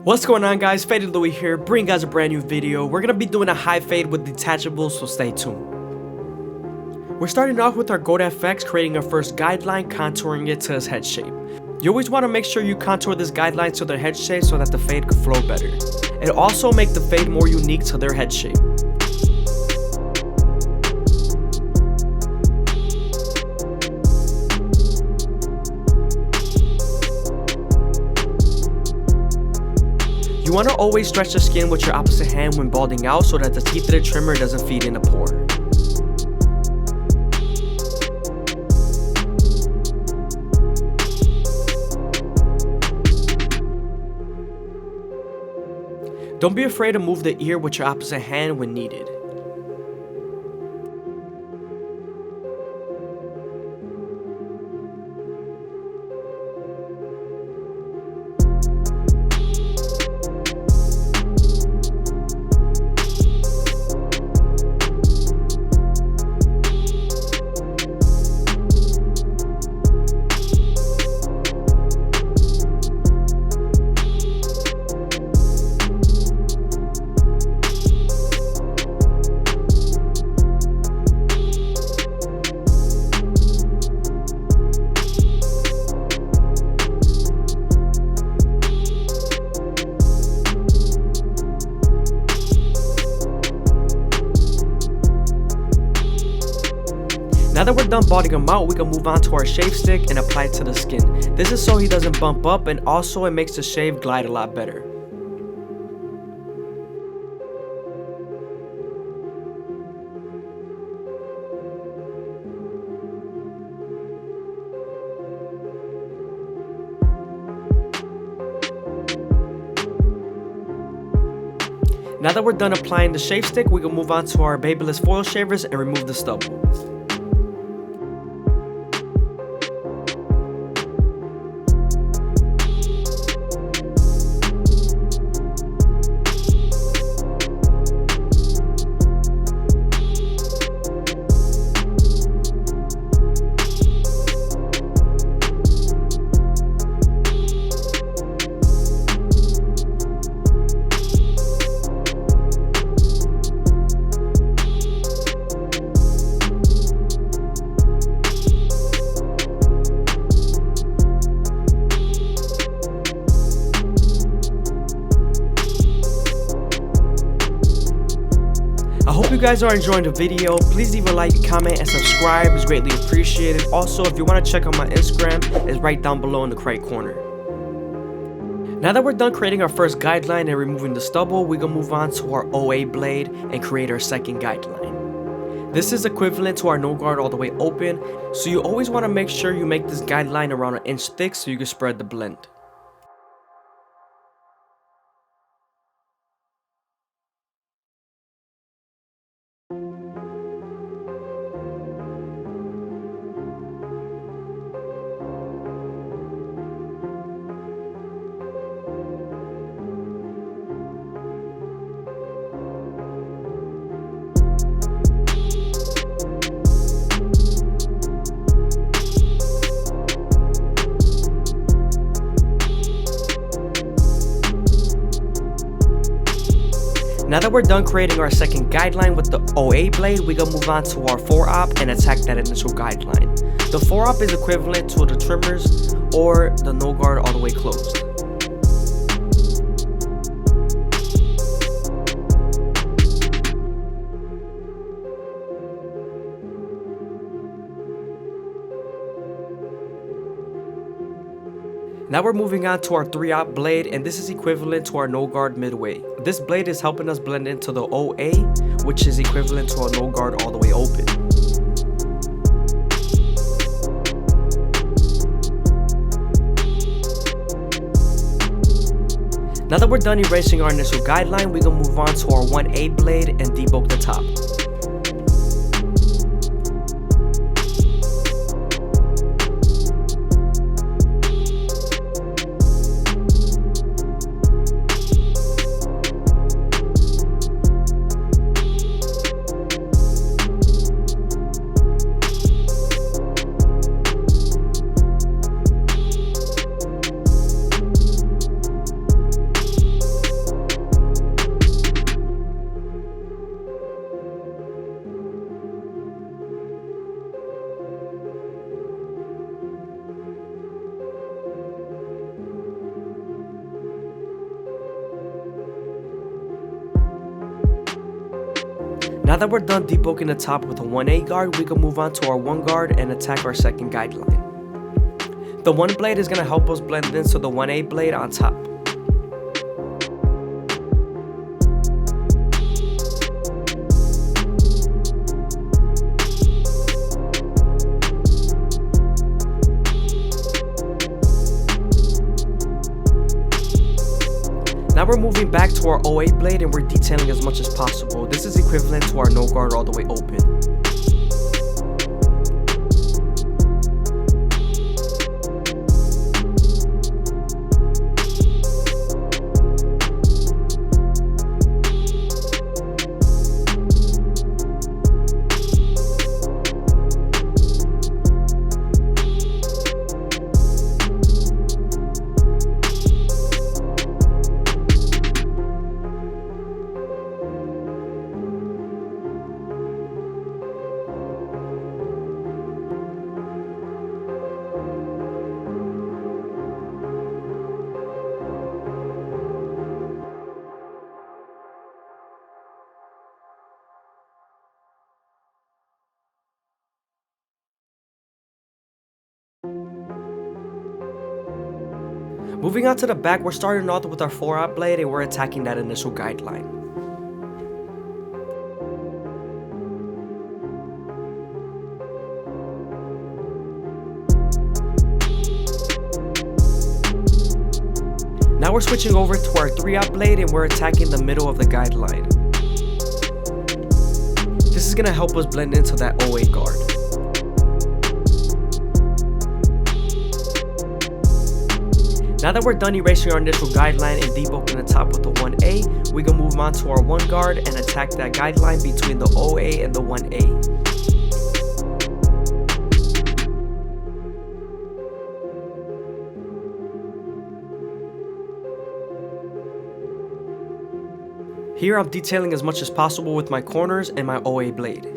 What's going on, guys? FadeitLuie here, bringing you guys a brand new video. We're gonna be doing a high fade with detachables, so stay tuned. We're starting off with our Goat FX, creating our first guideline, contouring it to his head shape. You always want to make sure you contour this guideline to their head shape so that the fade can flow better. It also makes the fade more unique to their head shape. You want to always stretch the skin with your opposite hand when balding out so that the teeth of the trimmer doesn't feed in the pore. Don't be afraid to move the ear with your opposite hand when needed. Now that we're done balding him out, we can move on to our shave stick and apply it to the skin. This is so he doesn't bump up, and also it makes the shave glide a lot better. Now that we're done applying the shave stick, we can move on to our babyless foil shavers and remove the stubble. I hope you guys are enjoying the video. Please leave a like, comment, and subscribe. It's greatly appreciated. Also, if you want to check out my Instagram, it's right down below in the right corner. Now that we're done creating our first guideline and removing the stubble, we can move on to our OA blade and create our second guideline. This is equivalent to our no guard all the way open, so you always want to make sure you make this guideline around 1 inch thick so you can spread the blend. Now that we're done creating our second guideline with the OA blade, we can move on to our 4-op and attack that initial guideline. The 4-op is equivalent to the trimmers or the no guard all the way closed. Now we're moving on to our 3-op blade, and this is equivalent to our no guard midway. This blade is helping us blend into the OA, which is equivalent to our no guard all the way open. Now that we're done erasing our initial guideline, we can move on to our 1A blade and debulk the top. Now that we're done debulking the top with a 1A guard, we can move on to our 1 guard and attack our second guideline. The 1 blade is going to help us blend into the 1A blade on top. Now we're moving back to our 08 blade and we're detailing as much as possible. This is equivalent to our no guard all the way open. Moving on to the back, we're starting off with our 4-aught blade and we're attacking that initial guideline. Now we're switching over to our 3-aught blade and we're attacking the middle of the guideline. This is going to help us blend into that 08 guard. Now that we're done erasing our initial guideline and debulking the top with the 1A, we can move on to our 1 guard and attack that guideline between the 0A and the 1A. Here I'm detailing as much as possible with my corners and my 0A blade.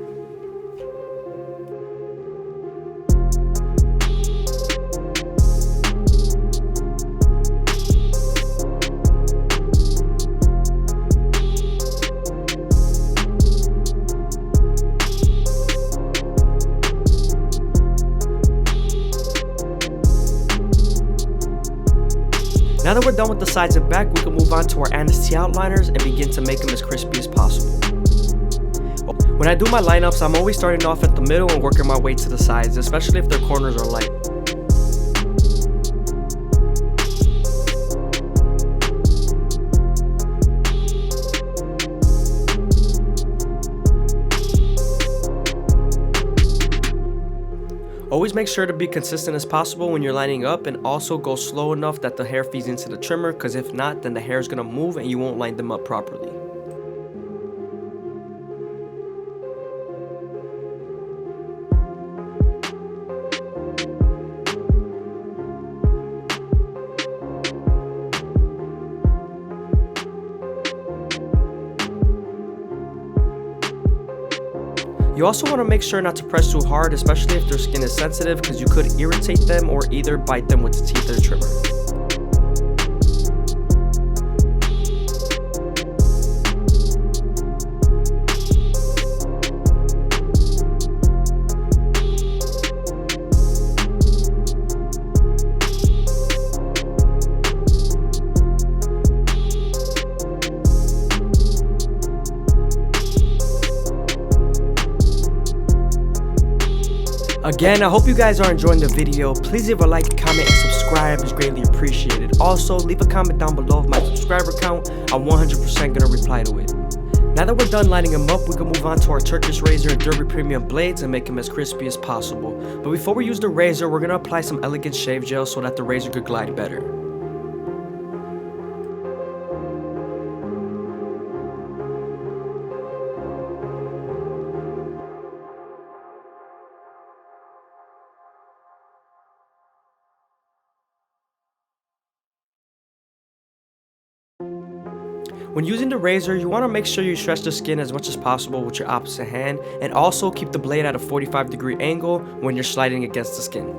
Now that we're done with the sides and back, we can move on to our anti outliners and begin to make them as crispy as possible. When I do my lineups, I'm always starting off at the middle and working my way to the sides, especially if their corners are light. Always make sure to be consistent as possible when you're lining up, and also go slow enough that the hair feeds into the trimmer, because if not, then the hair is going to move and you won't line them up properly. You also want to make sure not to press too hard, especially if their skin is sensitive, because you could irritate them or either bite them with the teeth of the trimmer. Again, I hope you guys are enjoying the video. Please leave a like, comment, and subscribe. It's greatly appreciated. Also, leave a comment down below of my subscriber count. I'm 100% gonna reply to it. Now that we're done lining them up, we can move on to our Turkish razor and Derby premium blades and make them as crispy as possible. But before we use the razor, we're gonna apply some elegant shave gel so that the razor could glide better. When using the razor, you want to make sure you stretch the skin as much as possible with your opposite hand, and also keep the blade at a 45-degree angle when you're sliding against the skin.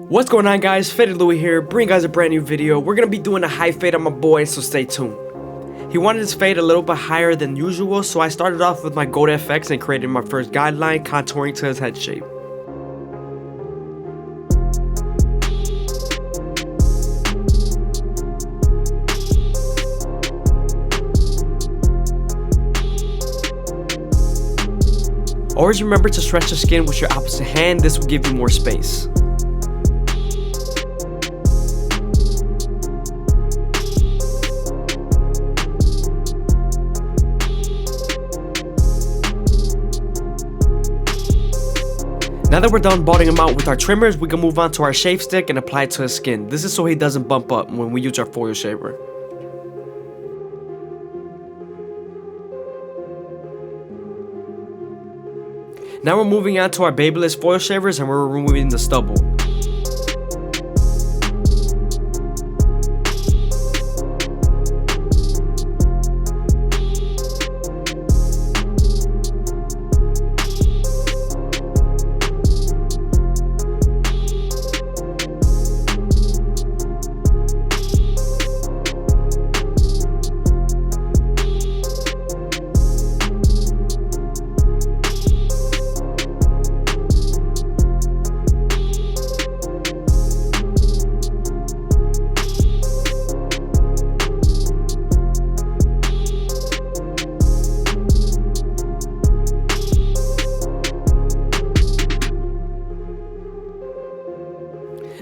What's going on, guys? FadeitLuie here, bringing you guys a brand new video. We're gonna be doing a high fade on my boy, so stay tuned. He wanted his fade a little bit higher than usual, so I started off with my Gold FX and created my first guideline, contouring to his head shape. Always remember to stretch the skin with your opposite hand. This will give you more space. Now that we're done balding him out with our trimmers, we can move on to our shave stick and apply it to his skin. This is so he doesn't bump up when we use our foil shaver. Now we're moving on to our babyless foil shavers and we're removing the stubble.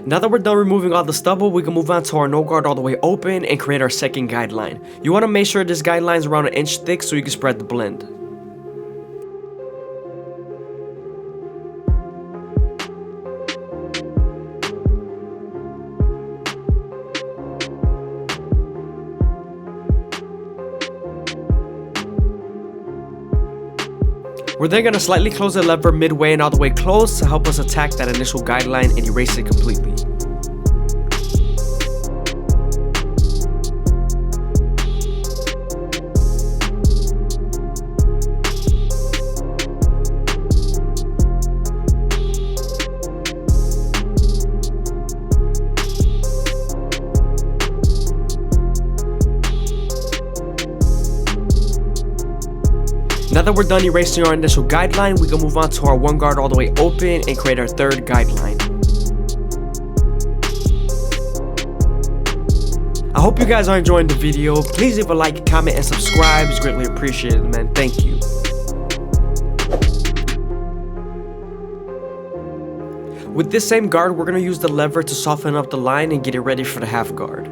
Now that we're done removing all the stubble, we can move on to our no guard all the way open and create our second guideline. You want to make sure this guideline is around 1 inch thick so you can spread the blend. We're then going to slightly close the lever midway and all the way close to help us attack that initial guideline and erase it completely. Now that we're done erasing our initial guideline, we can move on to our 1 guard all the way open and create our third guideline. I hope you guys are enjoying the video. Please leave a like, comment, and subscribe. It's greatly appreciated, man. Thank you. With this same guard, we're going to use the lever to soften up the line and get it ready for the half guard.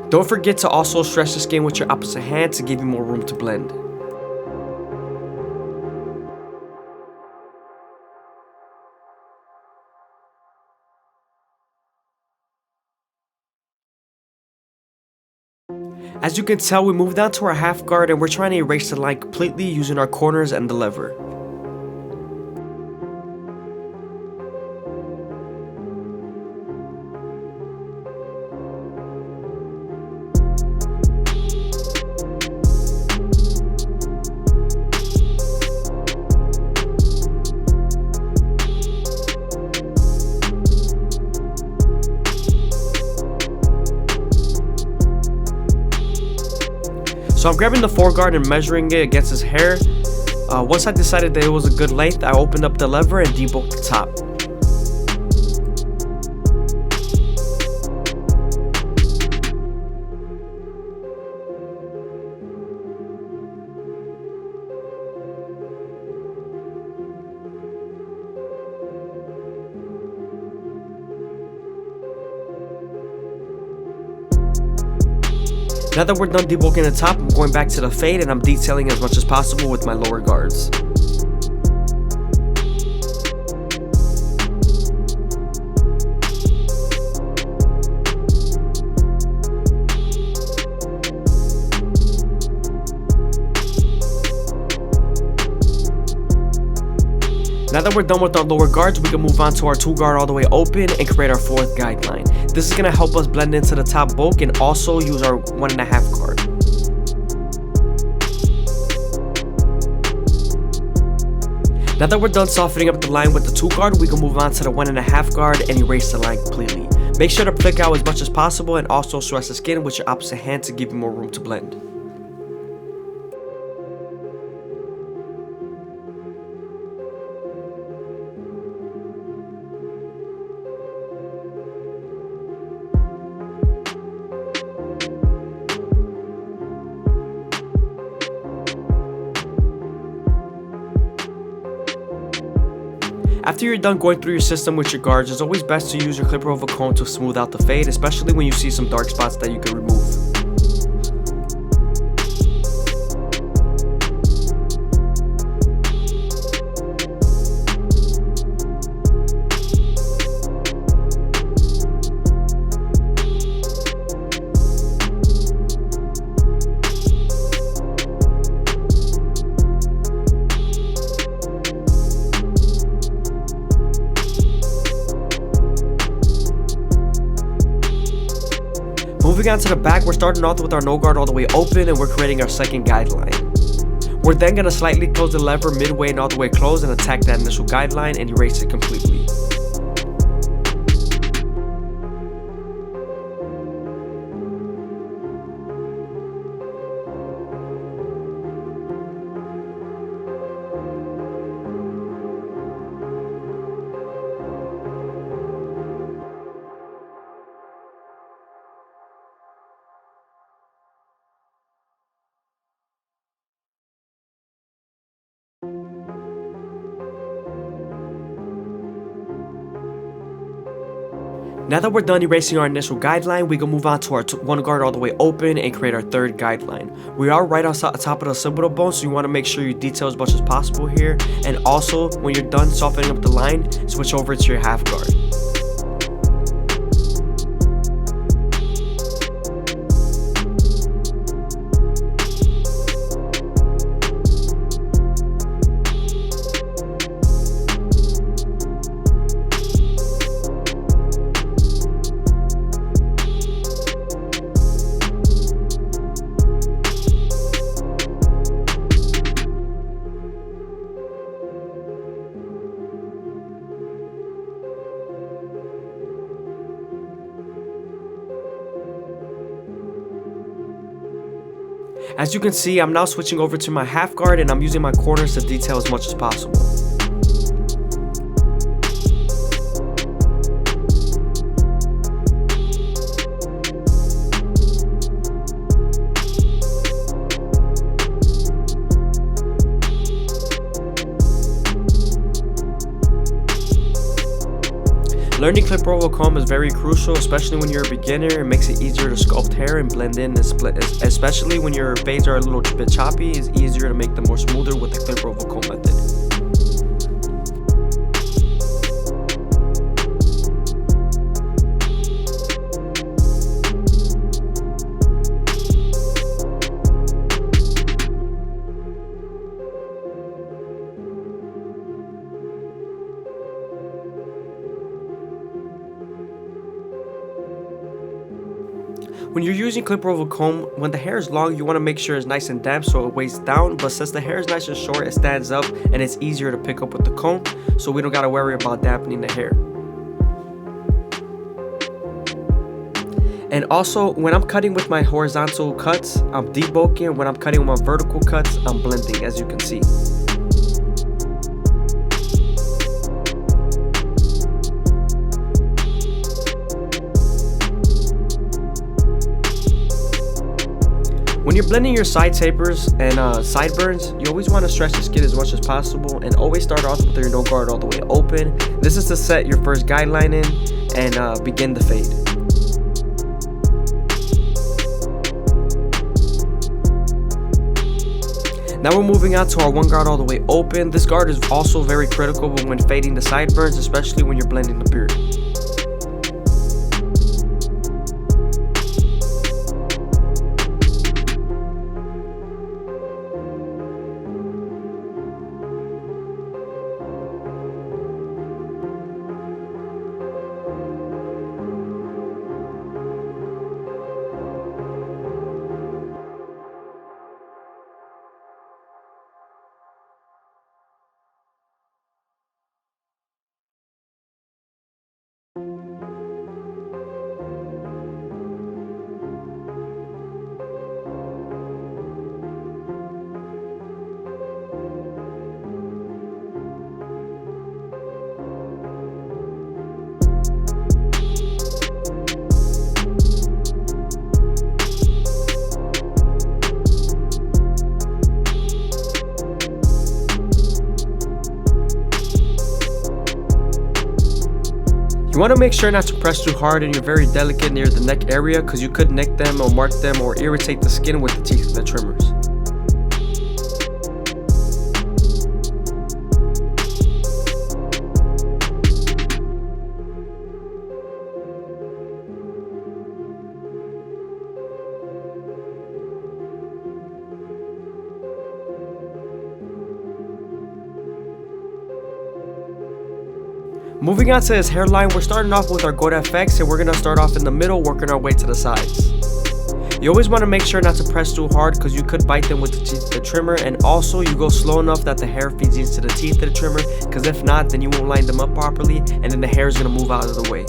Don't forget to also stretch the skin with your opposite hand to give you more room to blend. As you can tell, we moved on to our half guard and we're trying to erase the line completely using our corners and the lever. So I'm grabbing the 4 guard and measuring it against his hair. Once I decided that it was a good length, I opened up the lever and debulked the top. Now that we're done debulking the top, I'm going back to the fade and I'm detailing as much as possible with my lower guards. Now that we're done with our lower guards, we can move on to our 2 guard all the way open and create our 4th guideline. This is going to help us blend into the top bulk and also use our 1.5 guard. Now that we're done softening up the line with the 2 guard, we can move on to the 1.5 guard and erase the line completely. Make sure to flick out as much as possible and also stress the skin with your opposite hand to give you more room to blend. After you're done going through your system with your guards, it's always best to use your clipper over comb to smooth out the fade, especially when you see some dark spots that you can remove. Moving on to the back, we're starting off with our no guard all the way open and we're creating our second guideline. We're then going to slightly close the lever midway and all the way closed and attack that initial guideline and erase it completely. Now that we're done erasing our initial guideline, we can move on to our 1 guard all the way open and create our third guideline. We are right on top of the occipital bone, so you want to make sure you detail as much as possible here. And also, when you're done softening up the line, switch over to your half guard. As you can see, I'm now switching over to my half guard and I'm using my corners to detail as much as possible. Learning clipper over comb is very crucial, especially when you're a beginner. It makes it easier to sculpt hair and blend in, especially when your fades are a little bit choppy. It's easier to make them more smoother with the clipper over comb method. When you're using clipper over comb, when the hair is long, you want to make sure it's nice and damp so it weighs down, but since the hair is nice and short, it stands up and it's easier to pick up with the comb, so we don't got to worry about dampening the hair. And also, when I'm cutting with my horizontal cuts, I'm debulking. When I'm cutting with my vertical cuts, I'm blending, as you can see. When you're blending your side tapers and sideburns, you always want to stretch the skin as much as possible and always start off with your no guard all the way open. This is to set your first guideline in and begin the fade. Now we're moving on to our 1 guard all the way open. This guard is also very critical when fading the sideburns, especially when you're blending the beard. You want to make sure not to press too hard, and you're very delicate near the neck area because you could nick them or mark them or irritate the skin with the teeth of the trimmers. Moving on to his hairline, we're starting off with our Gold FX, and we're going to start off in the middle, working our way to the sides. You always want to make sure not to press too hard because you could bite them with the teeth of the trimmer, and also you go slow enough that the hair feeds into the teeth of the trimmer, because if not, then you won't line them up properly, and then the hair is going to move out of the way.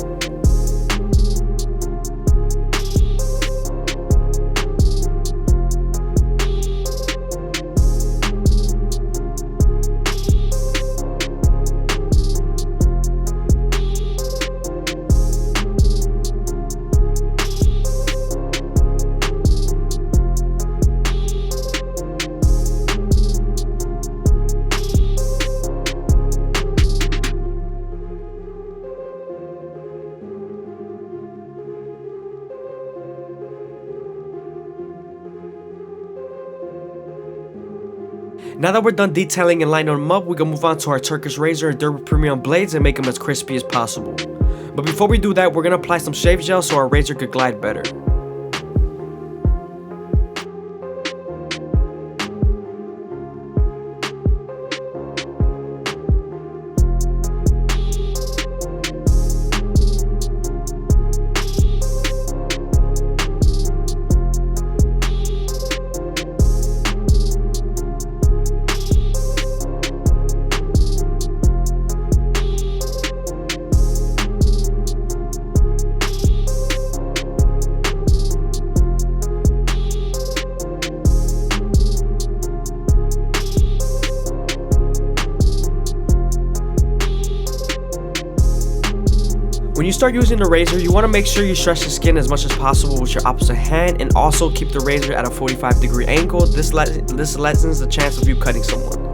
Now that we're done detailing and lining them up, we're gonna move on to our Turkish razor and Durable Premium blades and make them as crispy as possible. But before we do that, we're gonna apply some shave gel so our razor could glide better. When you start using the razor, you want to make sure you stretch the skin as much as possible with your opposite hand, and also keep the razor at a 45-degree angle. This lessens the chance of you cutting someone.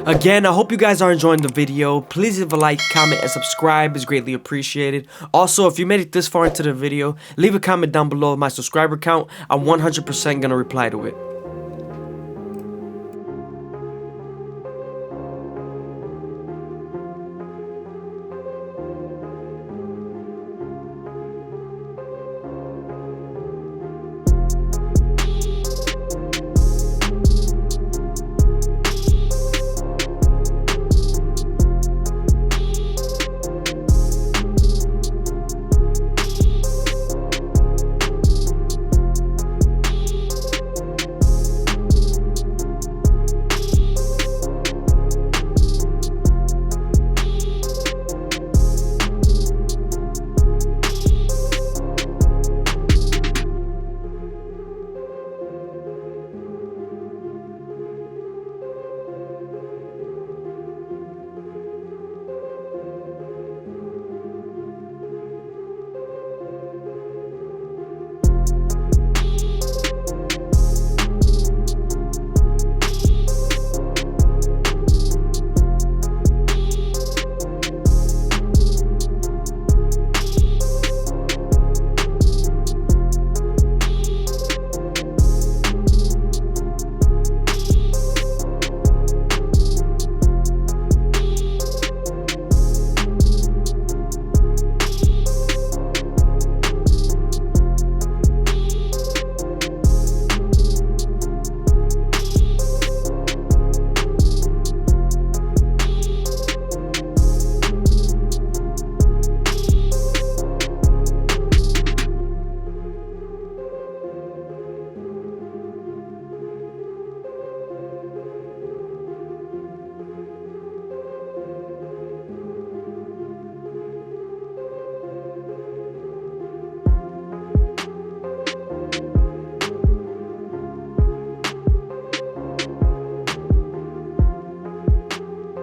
Again, I hope you guys are enjoying the video. Please leave a like, comment, and subscribe is greatly appreciated. Also, if you made it this far into the video, leave a comment down below with my subscriber count. I'm 100% gonna reply to it.